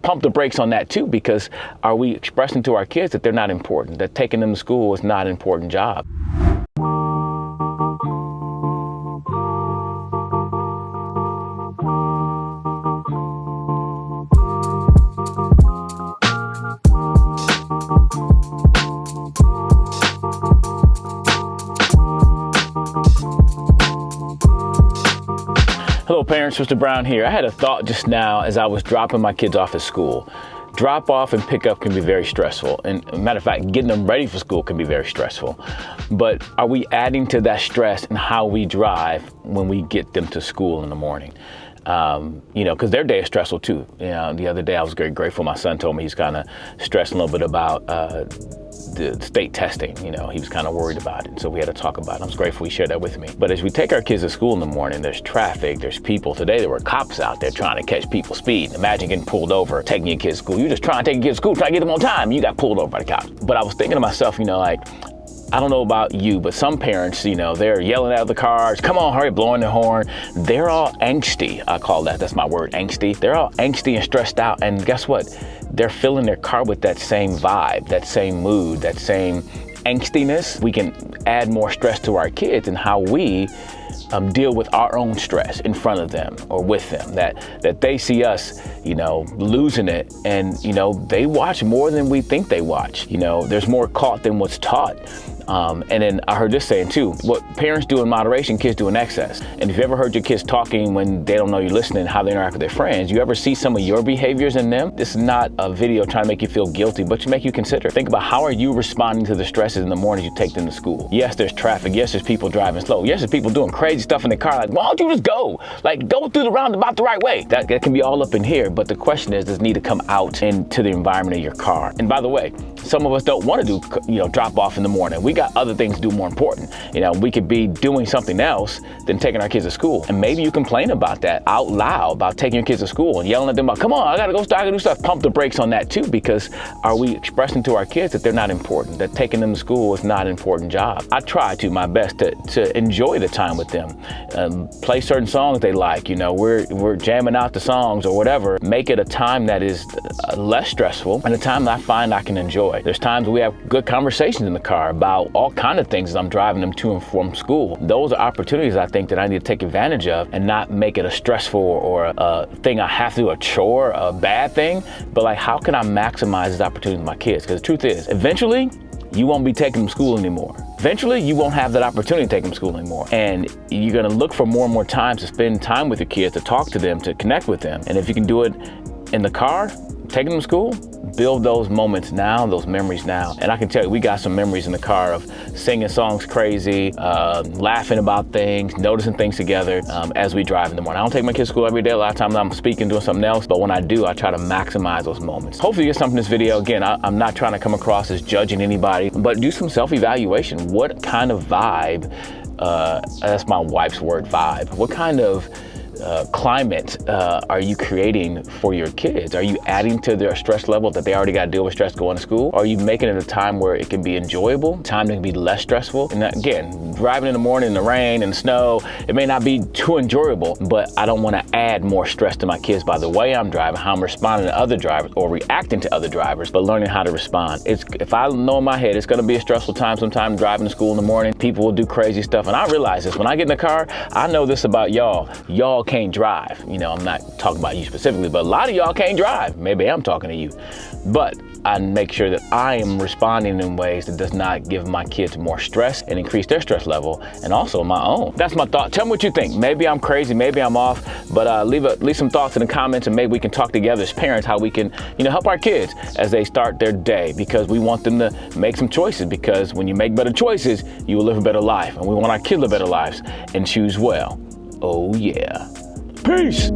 pump the brakes on that too, because are we expressing to our kids that they're not important, that taking them to school is not an important job? Hello parents, Mr. Brown here. I had a thought just now as I was dropping my kids off at school. Drop off and pick up can be very stressful. And matter of fact, getting them ready for school can be very stressful. But are we adding to that stress in how we drive when we get them to school in the morning? Because their day is stressful too. The other day I was very grateful. My son told me he's kind of stressed a little bit about the state testing. He was kind of worried about it. So we had to talk about it. I was grateful he shared that with me. But as we take our kids to school in the morning, there's traffic, there's people. Today there were cops out there trying to catch people speeding. Imagine getting pulled over, taking your kids to school. You're just trying to take your kids to school, trying to get them on time. You got pulled over by the cops. But I was thinking to myself, I don't know about you, but some parents, they're yelling out of the cars, come on, hurry, blowing their horn. They're all angsty. I call that's my word, angsty. They're all angsty and stressed out. And guess what? They're filling their car with that same vibe, that same mood, that same angstiness. We can add more stress to our kids and how we deal with our own stress in front of them or with them, that they see us, losing it. And, they watch more than we think they watch. There's more caught than what's taught. And then I heard this saying too, what parents do in moderation, kids do in excess. And if you ever heard your kids talking when they don't know you're listening, how they interact with their friends, you ever see some of your behaviors in them? This is not a video trying to make you feel guilty, but to make you consider. Think about how are you responding to the stresses in the morning you take them to school? Yes, there's traffic. Yes, there's people driving slow. Yes, there's people doing crazy stuff in the car. Like, why don't you just go? Like, go through the roundabout the right way. That can be all up in here. But the question is, does it need to come out into the environment of your car? And by the way, some of us don't want to do, drop off in the morning. We got other things to do more important. We could be doing something else than taking our kids to school. And maybe you complain about that out loud, about taking your kids to school and yelling at them about, come on, I gotta go start, I gotta do stuff. Pump the brakes on that too, because are we expressing to our kids that they're not important, that taking them to school is not an important job? I try to my best to enjoy the time with them, play certain songs they like, we're jamming out the songs or whatever, make it a time that is less stressful and a time that I find I can enjoy. There's times we have good conversations in the car about all kinds of things as I'm driving them to and from school. Those are opportunities I think that I need to take advantage of and not make it a stressful or a thing I have to do, a chore, a bad thing, but like how can I maximize these opportunities with my kids? Because the truth is, eventually, you won't be taking them to school anymore. Eventually, you won't have that opportunity to take them to school anymore. And you're gonna look for more and more times to spend time with your kids, to talk to them, to connect with them. And if you can do it in the car, taking them to school, build those moments now, those memories now. And I can tell you, we got some memories in the car of singing songs crazy, laughing about things, noticing things together as we drive in the morning. I don't take my kids to school every day. A lot of times I'm speaking, doing something else, but when I do, I try to maximize those moments. Hopefully you get something in this video. Again, I'm not trying to come across as judging anybody, but do some self-evaluation. What kind of vibe, that's my wife's word, vibe. What kind of climate are you creating for your kids? Are you adding to their stress level that they already got to deal with stress going to school? Or are you making it a time where it can be enjoyable, time that can be less stressful? And again, driving in the morning in the rain and snow, it may not be too enjoyable, but I don't want to add more stress to my kids by the way I'm driving, how I'm responding to other drivers or reacting to other drivers, but learning how to respond. If I know in my head it's going to be a stressful time sometime driving to school in the morning, people will do crazy stuff. And I realize this, when I get in the car, I know this about y'all. Y'all can't drive. I'm not talking about you specifically, but a lot of y'all can't drive. Maybe I'm talking to you. But I make sure that I am responding in ways that does not give my kids more stress and increase their stress level, and also my own. That's my thought. Tell me what you think. Maybe I'm crazy, maybe I'm off, but leave some thoughts in the comments and maybe we can talk together as parents how we can help our kids as they start their day, because we want them to make some choices, because when you make better choices, you will live a better life, and we want our kids to live better lives and choose well. Oh yeah. Peace.